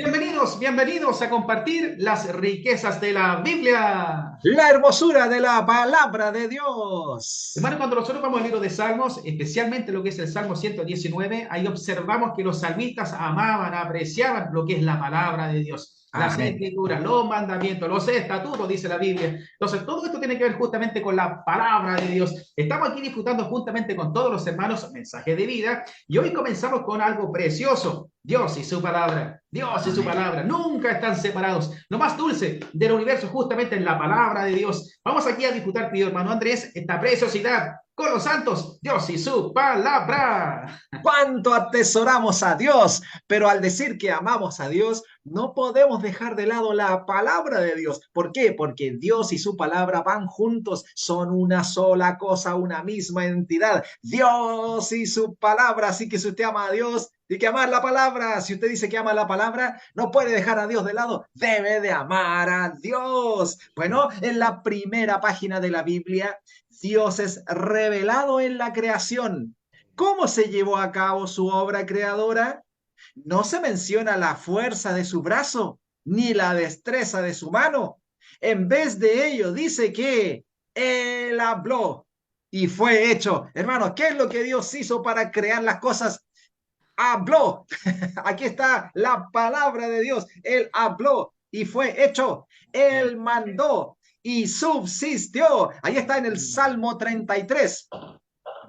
Bienvenidos, bienvenidos a compartir las riquezas de la Biblia. La hermosura de la palabra de Dios. Hermano, cuando nosotros vamos al libro de Salmos, especialmente lo que es el Salmo 119, ahí observamos que los salmistas amaban, apreciaban lo que es la palabra de Dios, las Amén. escrituras, los mandamientos, los estatutos, dice la Biblia. Entonces, todo esto tiene que ver justamente con la palabra de Dios. Estamos aquí disfrutando justamente con todos los hermanos mensajes de vida y hoy comenzamos con algo precioso. Dios y su palabra, Dios y su Amén. palabra, nunca están separados. Lo más dulce del universo justamente es la palabra de Dios. Vamos aquí a disfrutar, querido hermano Andrés, esta preciosidad con los santos, Dios y su palabra. Cuánto atesoramos a Dios, pero al decir que amamos a Dios, no podemos dejar de lado la palabra de Dios. ¿Por qué? Porque Dios y su palabra van juntos, son una sola cosa, una misma entidad. Dios y su palabra. Así que si usted ama a Dios, tiene que amar la palabra. Si usted dice que ama la palabra, no puede dejar a Dios de lado, debe de amar a Dios. Bueno, en la primera página de la Biblia, Dios es revelado en la creación. ¿Cómo se llevó a cabo su obra creadora? No se menciona la fuerza de su brazo ni la destreza de su mano. En vez de ello, dice que Él habló y fue hecho. Hermanos, ¿qué es lo que Dios hizo para crear las cosas? Habló. Aquí está la palabra de Dios. Él habló y fue hecho. Él mandó y subsistió. Ahí está en el Salmo 33.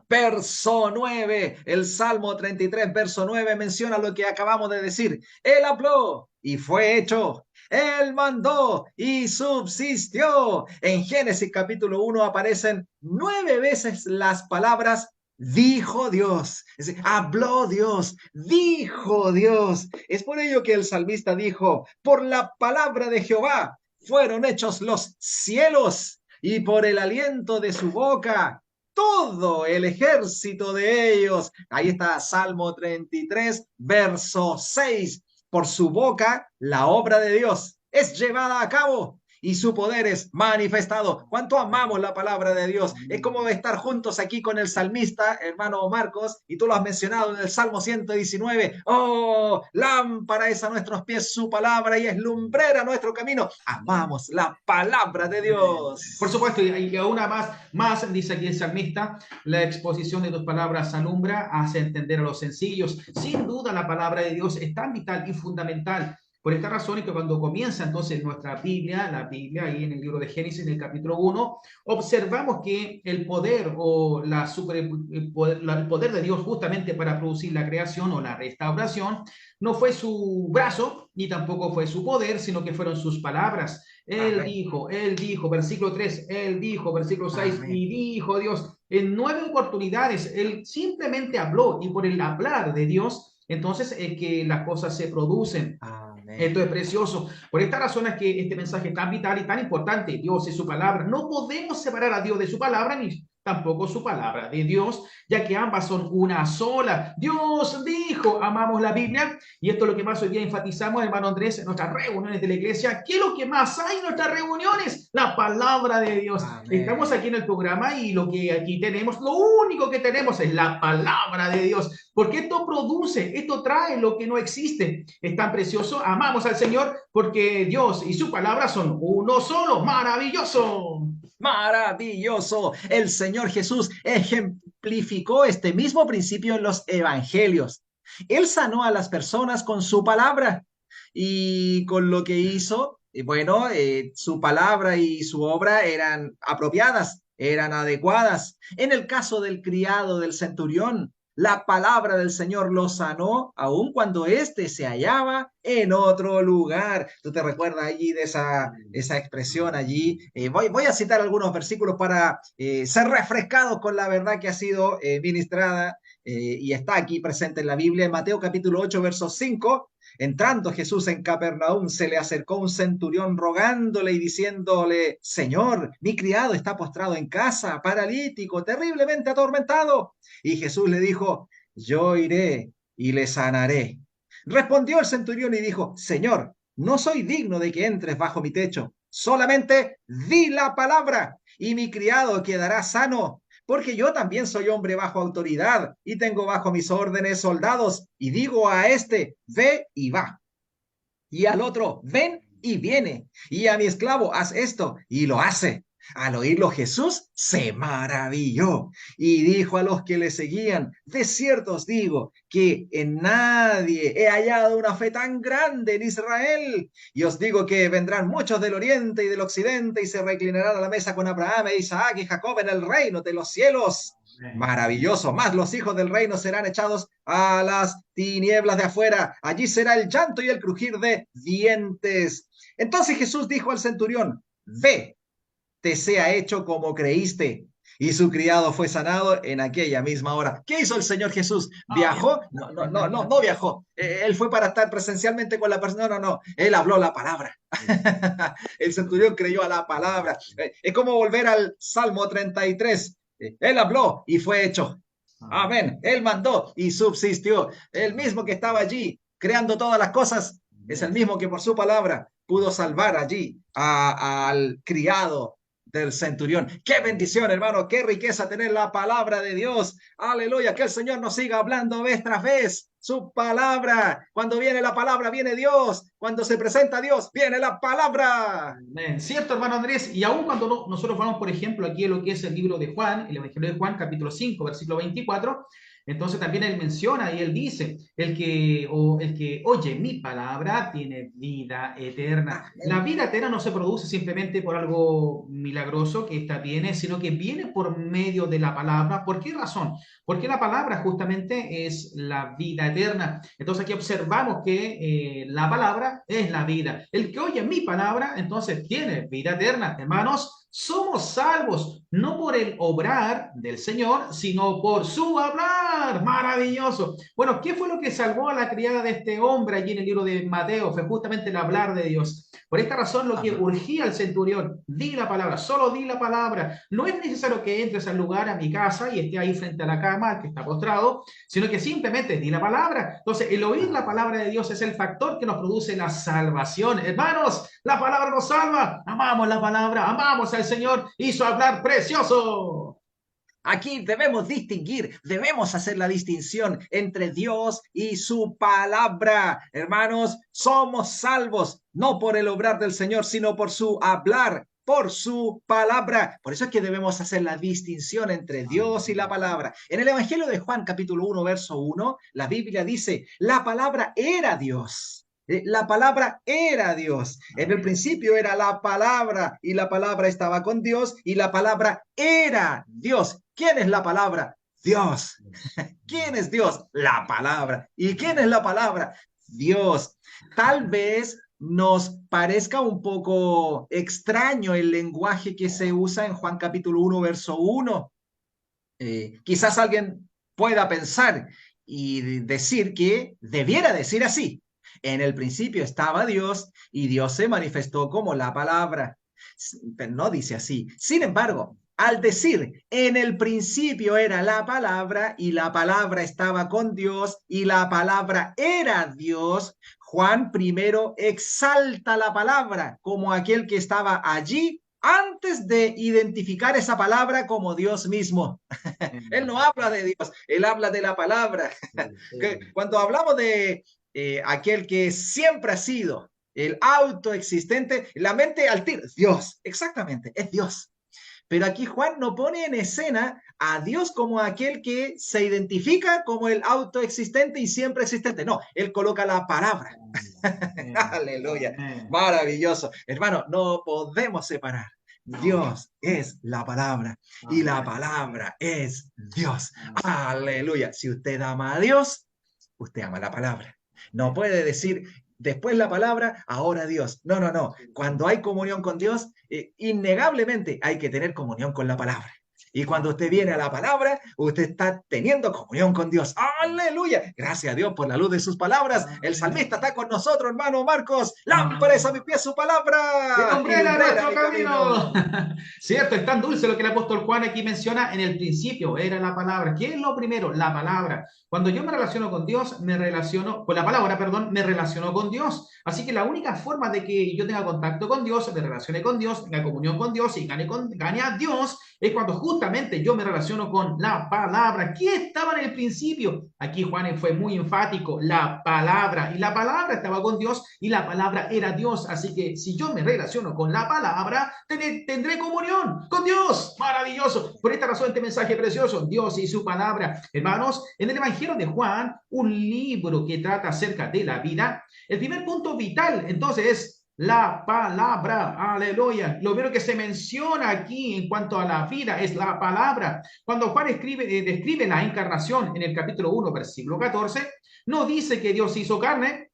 Verso 9, el Salmo 33, verso 9 menciona lo que acabamos de decir. Él habló y fue hecho. Él mandó y subsistió. En Génesis capítulo 1 aparecen 9 veces las palabras dijo Dios. Es decir, habló Dios, dijo Dios. Es por ello que el salmista dijo, por la palabra de Jehová fueron hechos los cielos y por el aliento de su boca todo el ejército de ellos. Ahí está Salmo 33, verso 6. Por su boca la obra de Dios es llevada a cabo y su poder es manifestado. ¿Cuánto amamos la palabra de Dios? Es como estar juntos aquí con el salmista, hermano Marcos, y tú lo has mencionado en el Salmo 119. Oh, lámpara es a nuestros pies su palabra y es lumbrera nuestro camino. Amamos la palabra de Por Dios. supuesto, y aún más, dice aquí el salmista, la exposición de tus palabras alumbra, hace entender a los sencillos. Sin duda, la palabra de Dios es tan vital y fundamental. Por esta razón es que cuando comienza entonces nuestra Biblia, la Biblia, ahí en el libro de Génesis, en el capítulo 1, observamos que el poder o el poder de Dios justamente para producir la creación o la restauración no fue su brazo, ni tampoco fue su poder, sino que fueron sus palabras. Amén. Él dijo, versículo 3, Él dijo, versículo 6 Amén. y dijo Dios, en 9 oportunidades, Él simplemente habló y por el hablar de Dios, entonces es que las cosas se producen. Amén. Esto es precioso. Por esta razón es que este mensaje es tan vital y tan importante. Dios es su palabra. No podemos separar a Dios de su palabra ni tampoco su palabra de Dios, ya que ambas son una sola. Dios dijo, amamos la Biblia, y esto es lo que más hoy día enfatizamos, hermano Andrés, en nuestras reuniones de la iglesia. ¿Qué es lo que más hay en nuestras reuniones? La palabra de Dios. Estamos Amén. aquí en el programa y lo que aquí tenemos, lo único que tenemos es la palabra de Dios, porque esto produce, esto trae lo que no existe. Es tan precioso, amamos al Señor porque Dios y su palabra son uno solo, maravilloso. Maravilloso. El Señor Jesús ejemplificó este mismo principio en los evangelios. Él sanó a las personas con su palabra y con lo que hizo, bueno, su palabra y su obra eran apropiadas, eran adecuadas. En el caso del criado del centurión, la palabra del Señor lo sanó, aun cuando éste se hallaba en otro lugar. ¿Tú te recuerdas allí de esa expresión allí? Voy a citar algunos versículos para ser refrescados con la verdad que ha sido ministrada y está aquí presente en la Biblia. En Mateo capítulo 8, verso 5. Entrando Jesús en Capernaum, se le acercó un centurión rogándole y diciéndole, Señor, mi criado está postrado en casa, paralítico, terriblemente atormentado. Y Jesús le dijo, yo iré y le sanaré. Respondió el centurión y dijo, Señor, no soy digno de que entres bajo mi techo, solamente di la palabra y mi criado quedará sano, porque yo también soy hombre bajo autoridad y tengo bajo mis órdenes soldados y digo a este, ve y va. Y al otro, ven y viene. Y a mi esclavo, haz esto, y lo hace. Al oírlo Jesús se maravilló y dijo a los que le seguían, de cierto os digo que en nadie he hallado una fe tan grande en Israel. Y os digo que vendrán muchos del oriente y del occidente y se reclinarán a la mesa con Abraham e Isaac y Jacob en el reino de los cielos. Maravilloso, más los hijos del reino serán echados a las tinieblas de afuera. Allí será el llanto y el crujir de dientes. Entonces Jesús dijo al centurión, ve, te sea hecho como creíste. Y su criado fue sanado en aquella misma hora. ¿Qué hizo el Señor Jesús? ¿Viajó? No viajó. Él fue para estar presencialmente con la persona. No. Él habló la palabra. El centurión creyó a la palabra. Es como volver al Salmo 33. Él habló y fue hecho. Amén. Él mandó y subsistió. El mismo que estaba allí creando todas las cosas es el mismo que por su palabra pudo salvar allí al criado del centurión. Qué bendición, hermano, qué riqueza tener la palabra de Dios. Aleluya, que el Señor nos siga hablando vez tras vez. Su palabra, cuando viene la palabra, viene Dios. Cuando se presenta Dios, viene la palabra. Cierto, hermano Andrés, y aún cuando nosotros vamos, por ejemplo, aquí en lo que es el libro de Juan, el Evangelio de Juan, capítulo 5, versículo 24, entonces también él menciona y él dice, el que oye mi palabra tiene vida eterna. La vida eterna no se produce simplemente por algo milagroso que ésta tiene, sino que viene por medio de la palabra. ¿Por qué razón? Porque la palabra justamente es la vida eterna. Entonces aquí observamos que la palabra es la vida. El que oye mi palabra, entonces tiene vida eterna. Hermanos, somos salvos no por el obrar del Señor, sino por su hablar. Maravilloso. Bueno, ¿qué fue lo que salvó a la criada de este hombre allí en el libro de Mateo? Fue justamente el hablar de Dios. Por esta razón, lo que urgía al centurión, di la palabra, solo di la palabra. No es necesario que entres al lugar, a mi casa, y esté ahí frente a la cama, que está postrado, sino que simplemente di la palabra. Entonces, el oír la palabra de Dios es el factor que nos produce la salvación. Hermanos, la palabra nos salva. Amamos la palabra, amamos al Señor, hizo hablar precioso. Aquí debemos distinguir, debemos hacer la distinción entre Dios y su palabra. Hermanos, somos salvos no por el obrar del Señor, sino por su hablar, por su palabra. Por eso es que debemos hacer la distinción entre Dios y la palabra. En el Evangelio de Juan, capítulo 1, verso 1, la Biblia dice, la palabra era Dios. La palabra era Dios. En el principio era la palabra y la palabra estaba con Dios y la palabra era Dios. ¿Quién es la palabra? Dios. ¿Quién es Dios? La palabra. ¿Y quién es la palabra? Dios. Tal vez nos parezca un poco extraño el lenguaje que se usa en Juan capítulo 1, verso 1. Quizás alguien pueda pensar y decir que debiera decir así. En el principio estaba Dios y Dios se manifestó como la palabra. Pero no dice así. Sin embargo, al decir en el principio era la palabra y la palabra estaba con Dios y la palabra era Dios, Juan primero exalta la palabra como aquel que estaba allí antes de identificar esa palabra como Dios mismo. Él no habla de Dios, él habla de la palabra. Cuando hablamos de aquel que siempre ha sido el autoexistente, la mente al tiro, Dios, exactamente, es Dios. Pero aquí Juan no pone en escena a Dios como aquel que se identifica como el autoexistente y siempre existente. No, él coloca la palabra. Aleluya, maravilloso. Hermano, no podemos separar. Dios es la palabra y la palabra es Dios. Aleluya. Si usted ama a Dios, usted ama la palabra. No puede decir después la palabra, ahora Dios. No. Cuando hay comunión con Dios, innegablemente hay que tener comunión con la palabra. Y cuando usted viene a la palabra, usted está teniendo comunión con Dios. ¡Aleluya! Gracias a Dios por la luz de sus palabras. El salmista está con nosotros, hermano Marcos. Lámpara es a mi pie su palabra. ¡Que lumbrera nuestro camino! Cierto, es tan dulce lo que el apóstol Juan aquí menciona. En el principio era la palabra. ¿Qué es lo primero? La palabra. Cuando yo me relaciono con Dios, me relaciono con la palabra, perdón, me relaciono con Dios. Así que la única forma de que yo tenga contacto con Dios, me relacione con Dios, tenga comunión con Dios y gane a Dios, es cuando justamente justamente yo me relaciono con la palabra. ¿Qué estaba en el principio? Aquí Juan fue muy enfático, la palabra. Y la palabra estaba con Dios y la palabra era Dios. Así que si yo me relaciono con la palabra, tendré comunión con Dios. Maravilloso. Por esta razón, este mensaje precioso, Dios y su palabra. Hermanos, en el Evangelio de Juan, un libro que trata acerca de la vida, el primer punto vital, entonces, es la palabra, aleluya. Lo primero que se menciona aquí en cuanto a la vida es la palabra. Cuando Juan describe la encarnación en el capítulo 1, versículo 14, no dice que Dios hizo carne,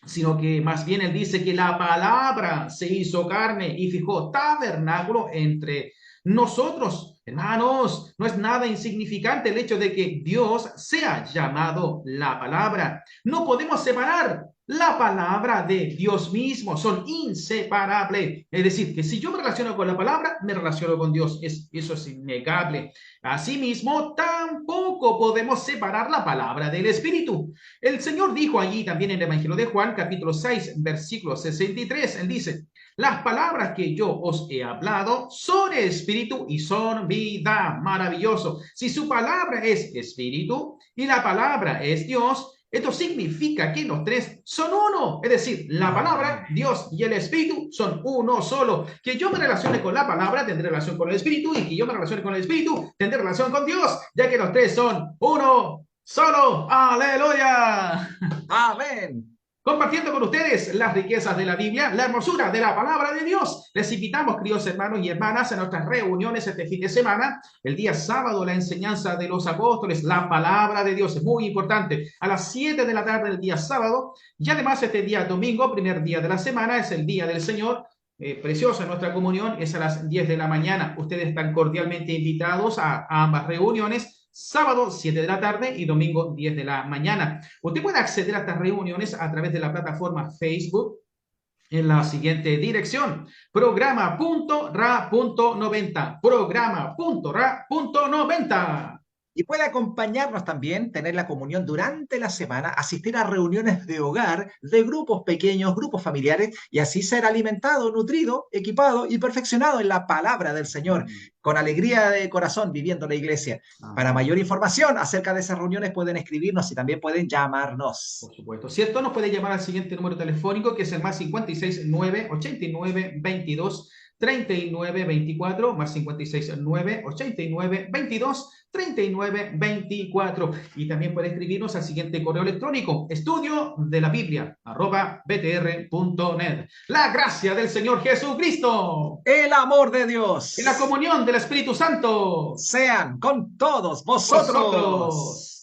sino que más bien él dice que la palabra se hizo carne y fijó tabernáculo entre nosotros. Hermanos, no es nada insignificante el hecho de que Dios sea llamado la palabra. No podemos separar la palabra de Dios mismo, son inseparables. Es decir, que si yo me relaciono con la palabra, me relaciono con Dios. Eso es innegable. Asimismo, tampoco podemos separar la palabra del Espíritu. El Señor dijo allí también en el Evangelio de Juan, capítulo 6, versículo 63, él dice, las palabras que yo os he hablado son espíritu y son vida. Maravilloso. Si su palabra es espíritu y la palabra es Dios, esto significa que los tres son uno. Es decir, la palabra, Dios y el espíritu son uno solo. Que yo me relacione con la palabra, tendré relación con el espíritu, y que yo me relacione con el espíritu, tendré relación con Dios, ya que los tres son uno solo. Aleluya. Amén. Compartiendo con ustedes las riquezas de la Biblia, la hermosura de la palabra de Dios. Les invitamos, queridos hermanos y hermanas, a nuestras reuniones este fin de semana. El día sábado, la enseñanza de los apóstoles, la palabra de Dios es muy importante. A las 7 de la tarde del día sábado, y además este día domingo, primer día de la semana, es el día del Señor. Preciosa nuestra comunión, es a las 10 de la mañana. Ustedes están cordialmente invitados a ambas reuniones. Sábado 7 de la tarde y domingo 10 de la mañana. Usted puede acceder a estas reuniones a través de la plataforma Facebook en la siguiente dirección: programa.ra.90, programa.ra.90. Y puede acompañarnos también, tener la comunión durante la semana, asistir a reuniones de hogar, de grupos pequeños, grupos familiares, y así ser alimentado, nutrido, equipado y perfeccionado en la palabra del Señor, con alegría de corazón viviendo la iglesia. Para mayor información acerca de esas reuniones pueden escribirnos y también pueden llamarnos. Por supuesto, ¿cierto? Nos puede llamar al siguiente número telefónico, que es el más 56 9 89 22 39 24, más 56 9 89 22 39 24. Y también puede escribirnos al siguiente correo electrónico: estudio de la Biblia @btr.net. La gracia del Señor Jesucristo, el amor de Dios y la comunión del Espíritu Santo sean con todos vosotros. vosotros.